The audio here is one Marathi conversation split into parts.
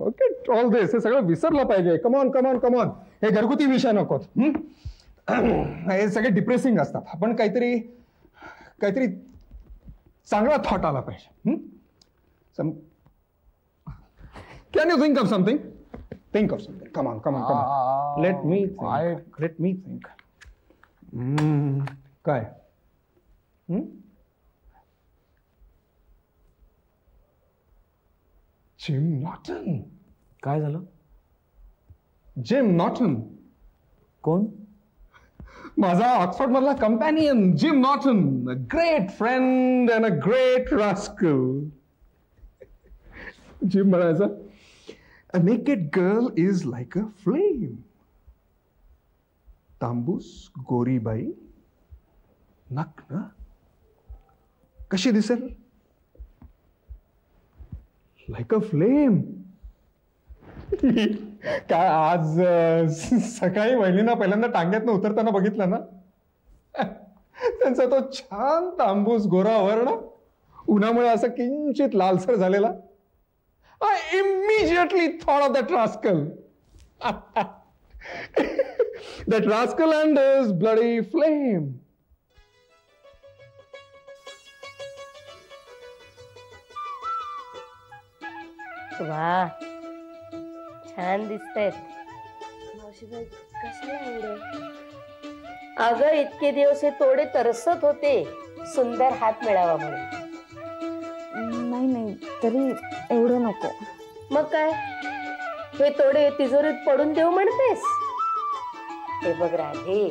फॉरगेट ऑल दिस. हे सगळं विसरलं पाहिजे. Come on come on come on. हे घरगुती विषय नकोत. हे सगळे डिप्रेसिंग असतात. आपण काहीतरी काहीतरी चांगला थॉट आला पाहिजे. Can you think of something? Think of something. Come on come on come on. Let me think. काय? Jim Norton. काय झालं? Jim Norton. कोण? माझा ऑक्सफोर्ड मधला companion Jim Norton. A great friend and a great rascal. Jim म्हणायचा, a naked girl is like a flame. तांबूस गोरीबाई नग्न कशी दिसेल? Like a flame. काय आज सकाळी वहिनींना पहिल्यांदा टांग्यातनं उतरताना बघितलं ना, त्यांचा तो छान तांबूस गोरा वर्ण उन्हामुळे असं किंचित लालसर झालेला. I immediately thought of that rascal. That rascal and his bloody flame. वा, छान दिसतायत. मावशीबाई कशाला एवढं? अगं इतके दिवस हे तोडे तरसत होते सुंदर हात मिळावा म्हणून. नाही तरी एवढं नको. मग काय, हे तोडे तिजोरीत पडून देऊ म्हणतेस? हे बघ राधे,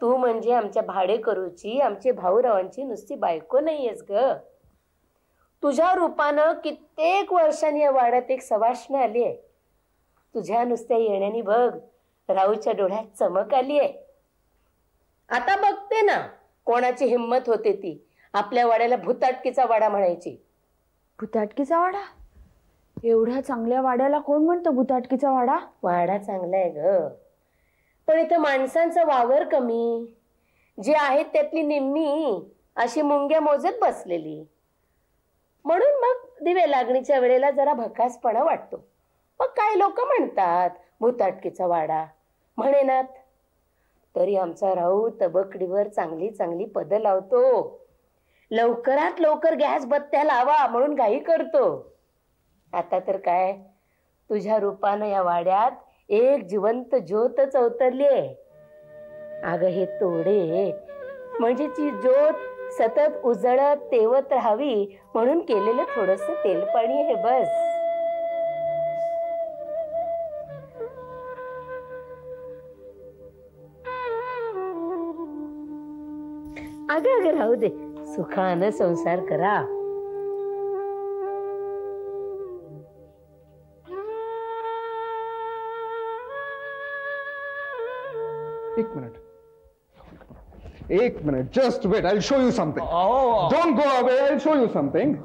तू म्हणजे आमच्या भाडेकरूची, आमची भाऊरावांची नुसती बायको नाहीयेस ग. तुझ्या रूपानं कित्येक वर्षांनी या वाड्यात एक सवाष्ण आली आहे. तुझ्या नुसत्या येण्याने बघ राऊच्या डोळ्यात चमक आली आहे. आता बघते ना कोणाची हिंमत होते ती आपल्या वाड्याला भुताटकीचा वाडा म्हणायची. भुताटकीचा वाडा? एवढ्या चांगल्या वाड्याला कोण म्हणतं भुताटकीचा वाडा? वाडा चांगला आहे ग, पण इथं माणसांचा वावर कमी. जी आहेत त्यातली निम्मी अशी मुंग्या मोजत बसलेली. म्हणून मग दिवे लागणीच्या वेळेला जरा भकासपणा वाटतो. मग काही लोक म्हणतात भुताटकीचा वाडा म्हणेनात, तरी आमचा राहू तबकडीवर चांगली चांगली पदं लावतो. लवकरात लवकर गॅस बत्त्या लावा म्हणून घाई करतो. आता तर काय तुझ्या रूपानं या वाड्यात एक जिवंत ज्योतच अवतरली आहे. अगं हे तोडे म्हणजे ती ज्योत सतत उजळत तेवत राहावी म्हणून केलेलं थोडंसं तेलपाणी आहे बस. अगं अगं राहू दे, सुखानं संसार करा. एक minute, just wait, I'll show you something. Don't go away, I'll show you something.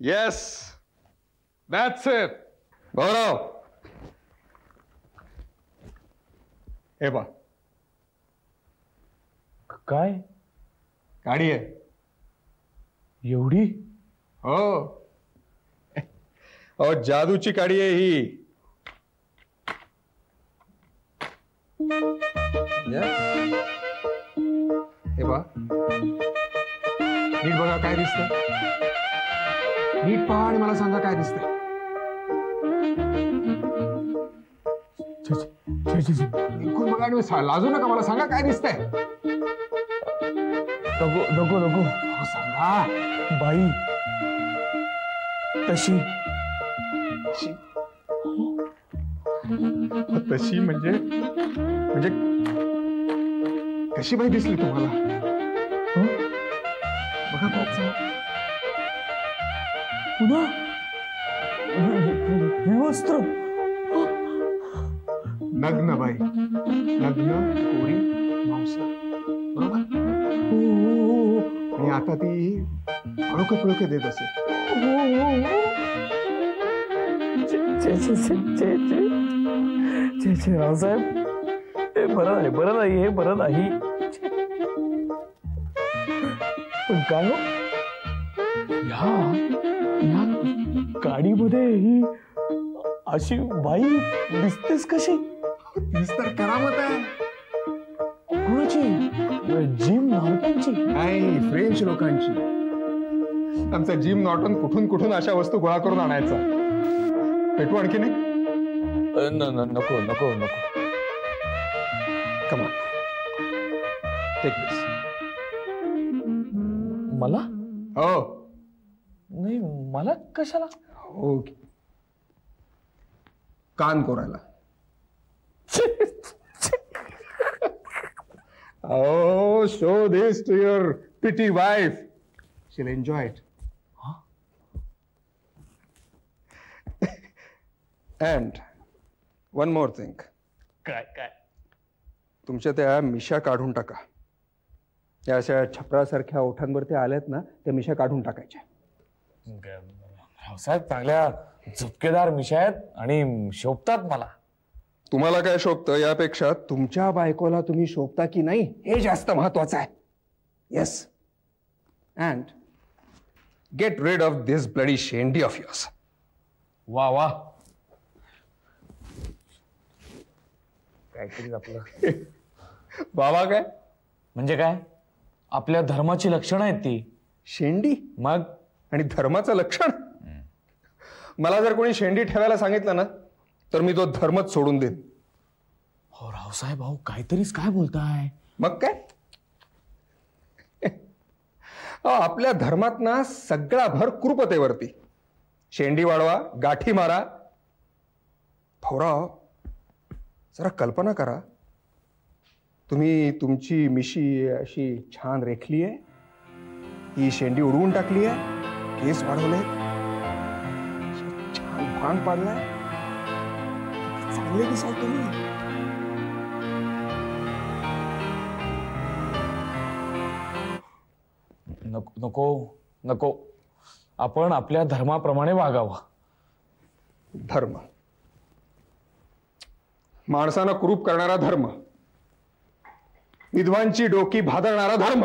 Yes, that's it. गौरव, हे बघ. काय गाडी आहे एवढी? हो, हो जादूची गाडी आहे ही. हे बघा, नीट बघा काय दिसतंय. नीट पहा आणि मला सांगा काय दिसतंय. इकडून बघा आणि लाजू नका, मला सांगा काय दिसतंय. नको नको नको. सांगा. बाई तशी तशी म्हणजे म्हणजे कशी बाई दिसली तुम्हाला? बघा पुन्हा विवस्त्र, नग्न बाई, नग्न कोरी मांसल, बरोबर. आणि आता ती पळके पळके देत असेल. रावसाहेब हे बरं नाही हे बरं नाही. पण काय हो या गाडीमध्ये ही अशी बाई दिसतेस कशी? तीच तर करामत आहे. कोणाची? जिम नॉर्टनची? नाही, फ्रेंच लोकांची. आमचा जिम नॉर्टन कुठून कुठून अशा वस्तू गोळा करून आणायचा. भेटू आणखी नाही? नको नको नको. Come on. Take this. मला? हो. नाही मला कशाला? ओके. कान कोरायला. Oh, show this to your pretty wife. She'll enjoy it. And one more thing. काय? तुमच्या त्या मिशा काढून टाका. या अशा छपरासारख्या ओठांवरती आल्यात ना, त्या मिशा काढून टाकायच्या. रावसाहेब चांगल्या झुपकेदार मिशा आहेत आणि शोभतात मला. तुम्हाला काय शोभतं यापेक्षा तुमच्या बायकोला तुम्ही शोभता की नाही हे जास्त महत्वाचं आहे. Yes. And get rid of this bloody शेंडी ऑफ युअर्स. वा वा. काहीतरी आपलं. बाबा काय म्हणजे काय? आपल्या धर्माची लक्षणं आहेत ती. शेंडी? मग आणि धर्माचं लक्षण? मला जर कोणी शेंडी ठेवायला सांगितलं ना तर मी तो धर्मच सोडून देईन. हो रावसाहेब भाऊ काहीतरीच काय बोलताय? मग काय? आपल्या धर्मात ना सगळा भर कृपतेवरती. शेंडी वाढवा, गाठी मारा. भाऊराव जरा कल्पना करा, तुम्ही तुमची मिशी अशी छान रेखली आहे, ही शेंडी उडवून टाकली आहे, केस वाढवले, छान भांग पाडलाय, चांगले दिसाल तुम्ही. नको नको. आपण आपल्या धर्माप्रमाणे वागावं. धर्म, माणसानं कुरूप करणारा धर्म, विधवांची डोकी भादरणारा धर्म.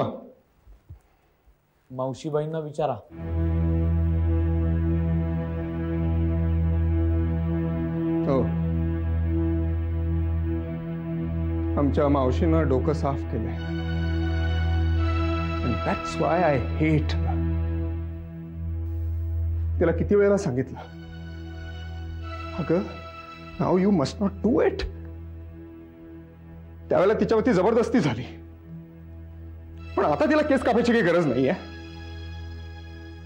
मावशीबाईंना विचारा. हो, आमच्या मावशीनं डोकं साफ केलंय. And that's why I hate her. तिला किती वेळेला सांगितलं, अगं now you must not do it. त्यावेळेला तिच्यावरती जबरदस्ती झाली, पण आता तिला केस कापायची काही गरज नाहीये.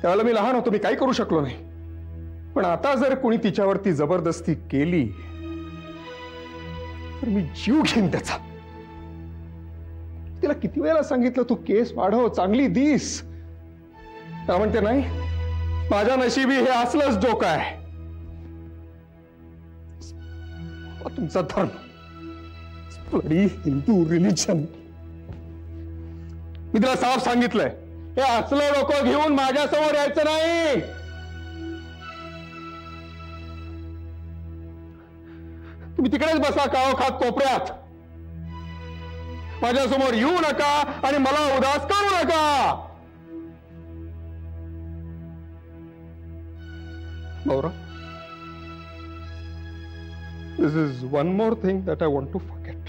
त्यावेळेला मी लहान होतो, मी काही करू शकलो नाही. पण आता जर कोणी तिच्यावरती जबरदस्ती केली तर मी जीव घेईन त्याचा. तिला किती वेळेला सांगितलं तू केस वाढव, चांगली दिस. त्या म्हणते नाही, माझ्या नशिबी हे असलंच डोकं आहे. तुमचा धर्म, ब्लडी हिंदू रिलिजन. मी तिला साफ सांगितलंय, हे असलं डोकं घेऊन माझ्या समोर यायचं नाही. तुम्ही तिकडेच बसा काव खात कोपऱ्यात. माझ्यासमोर येऊ नका आणि मला उदास करू नका. Laura, this is one more thing that I want to forget.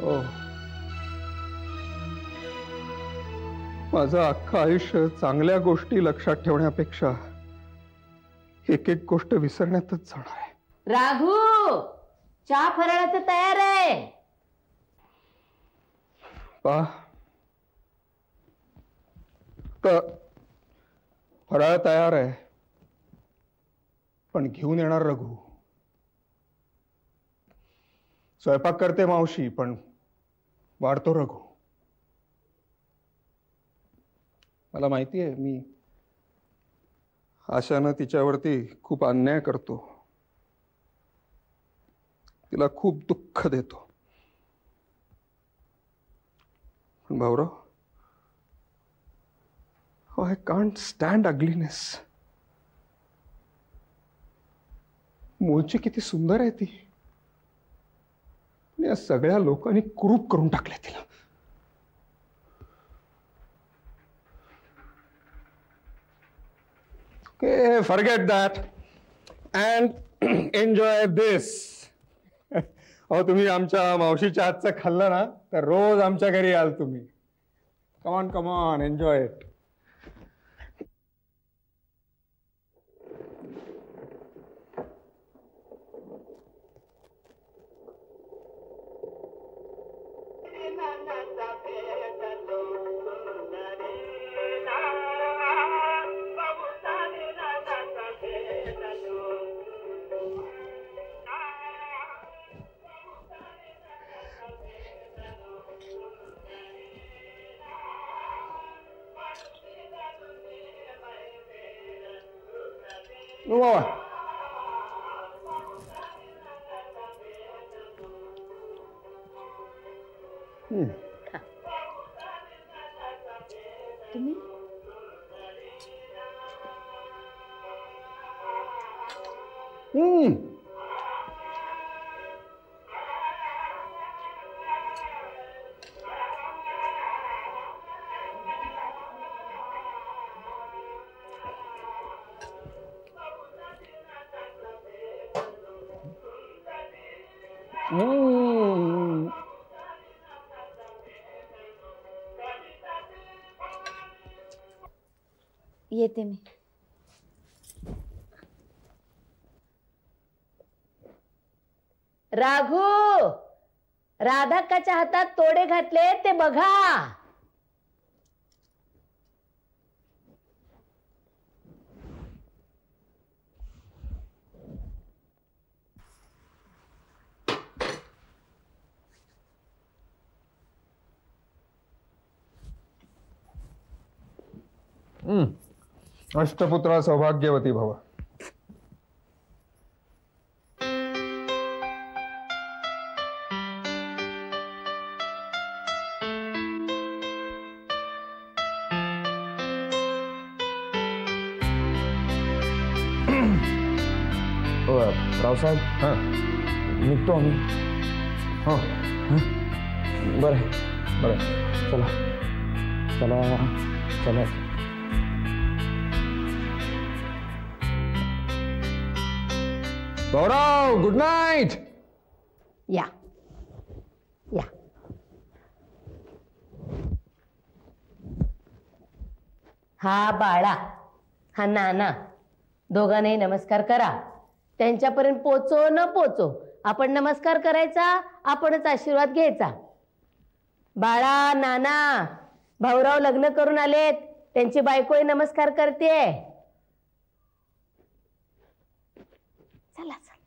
Oh. माझं अख्खं आयुष्य चांगल्या गोष्टी लक्षात ठेवण्यापेक्षा एक एक गोष्ट विसरण्यातच जाणार आहे. राघू, चहा फराळाचं तयार आहे. फराळ तयार आहे, पण घेऊन येणार रघु. स्वयंपाक करते मावशी, पण वाढतो रघु. मला माहिती आहे, मी आशानं तिच्यावरती खूप अन्याय करतो, तिला खूप दुःख देतो. पण Bhaurao, I can't stand ugliness. मूळची किती सुंदर आहे ती. या सगळ्या लोकांनी क्रूप करून टाकले तिला. Okay, forget that and enjoy this. अहो, तुम्ही आमच्या मावशीच्या हातचं खाल्लं ना तर रोज आमच्या घरी याल तुम्ही. Come on come on, enjoy it. बाबा, तुम्ही येते मी. राघू, राधाकाच्या हातात तोडे घातले ते बघा. अष्टपुत्रा सौभाग्यवती भव. रावसाहेब, हां, निघतो आम्ही. हो, बरं आहे. बरं. चला चला चला. गौरव, गुड नाईट. या या. हा बाळा, हा नाना, दोघांनाही नमस्कार करा. त्यांच्यापर्यंत पोचो न पोचो, आपण नमस्कार करायचा, आपणच आशीर्वाद घ्यायचा. बाळा, नाना, भाऊराव लग्न करून आलेत, त्यांची बायकोही नमस्कार करते. चला चला.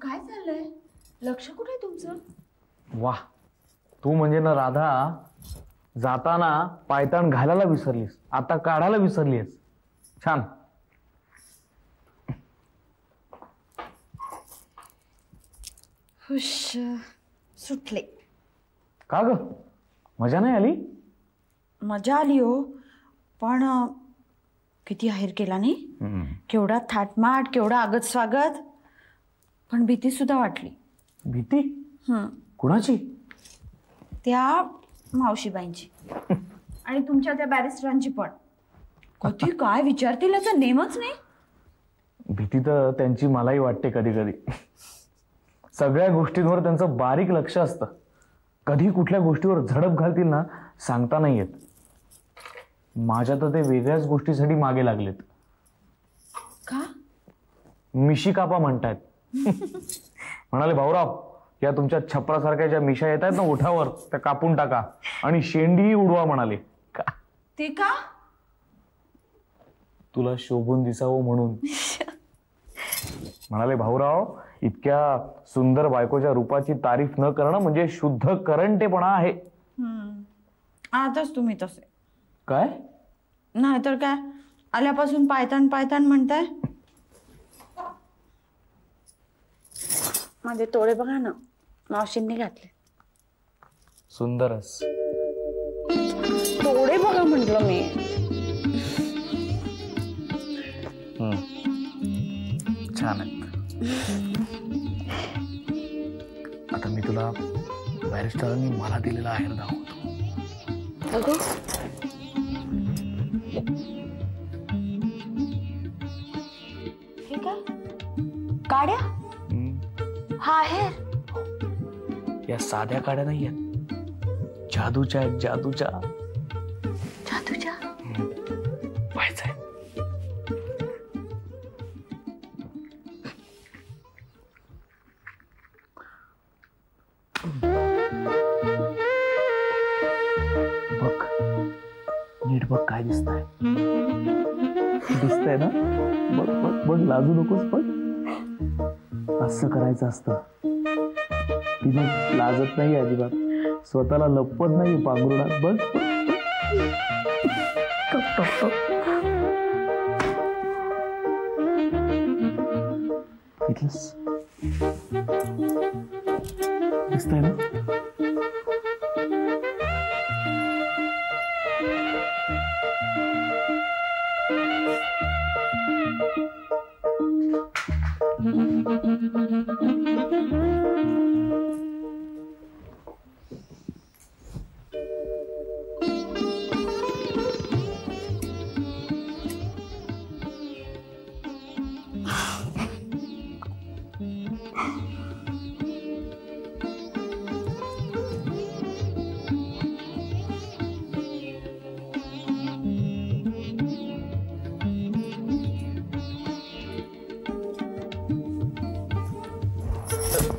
काय चाललंय? लक्ष कुठे आहे तुमचं? वाह, तू म्हणजे ना राधा, जाताना पायताण घालायला विसरलीस, आता काढायला विसरलीस. छान. हुश, सुटले. का ग, मजा नाही आली? मजा आली हो, पण किती आहेर केला नाही. केवढा थाटमाट, केवढा आगत स्वागत, पण भीती सुद्धा वाटली. भीती? कुणाची? त्या मावशीबाईंची आणि तुमच्या त्या बॅरिस्टरांची पण. कधी काय विचारतील याचा नेमच नाही. भीती तर त्यांची मलाही वाटते कधी कधी. सगळ्या गोष्टींवर त्यांचं बारीक लक्ष असतं. कधी कुठल्या गोष्टीवर झडप घालतील ना सांगता नाही येत. माझ्या तर ते वेगळ्याच गोष्टीसाठी मागे लागलेत. का? मिशी कापा म्हणतायत. म्हणाले, भाऊराव, या तुमच्या छपरासारख्या ज्या मिशा येत आहेत ना ओठावर त्या कापून टाका आणि शेंडीही उडवा म्हणाले. ते का? तुला शोभून दिसावं म्हणून. म्हणाले भाऊराव, इतक्या सुंदर बायकोच्या रूपाची तारीफ न करणं म्हणजे शुद्ध करंटेपणा आहे. आताच तुम्ही तसे. काय? नाहीतर काय, आल्यापासून पायतान पायतान म्हणताय. माझे तोडे बघा ना, मावशींनी घातले. सुंदरच. तोडे बघा म्हटलं मी. छान आहेत. आता मी तुला बॅरिस्टरांनी मला दिलेला आहेर दाखवतो. हे काय? काड्या? हा आहेर? या साध्या काड्या नाही आहेत, जादूच्या आहेत. जादूच्या. जादूच्या? पाहायचंय. बघ, नीट बघ काय दिसतंय. दिसतंय ना? बघ बघ बघ, लाजू नकोस. बघ, असं करायचं असतं. तिने लाजत नाही अजिबात, स्वतःला लपवत नाही पांघरुणात. बघ इथलंच दिसतंय ना?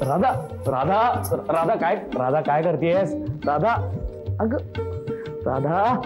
राधा राधा राधा काय करतेस? राधा, अग राधा.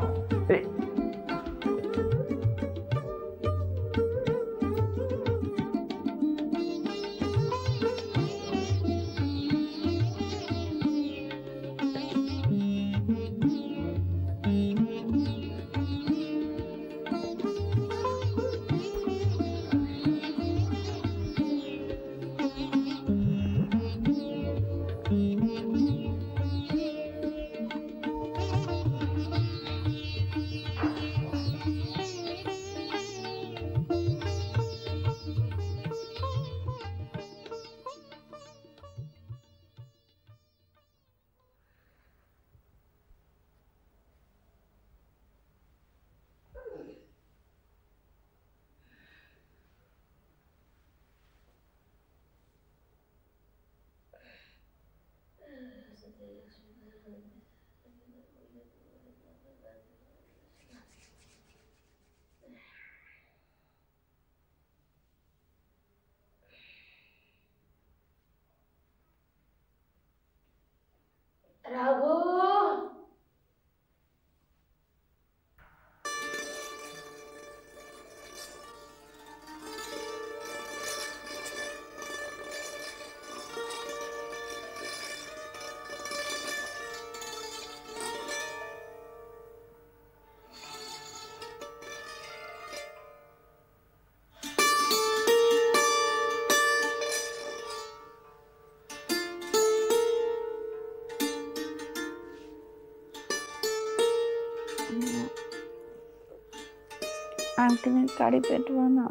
राघू, आणखीन काडी पेटवा ना.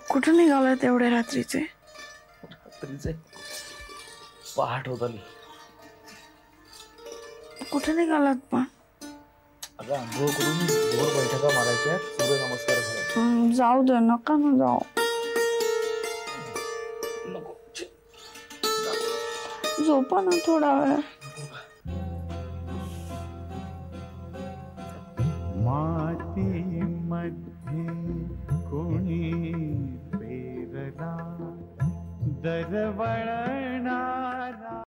कुठं निघालाय तेवढ्या रात्रीचे? पहाट होत आली. कुठे निघालात पण? अगं आंघोळ करून भोर बैठका मारायच्या, सूर्य नमस्कार करायचे. जाऊ दे, नका ना जाऊ. झोपा ना थोडा वेळ. मातीमध्ये कोणी पेरला दरवळणा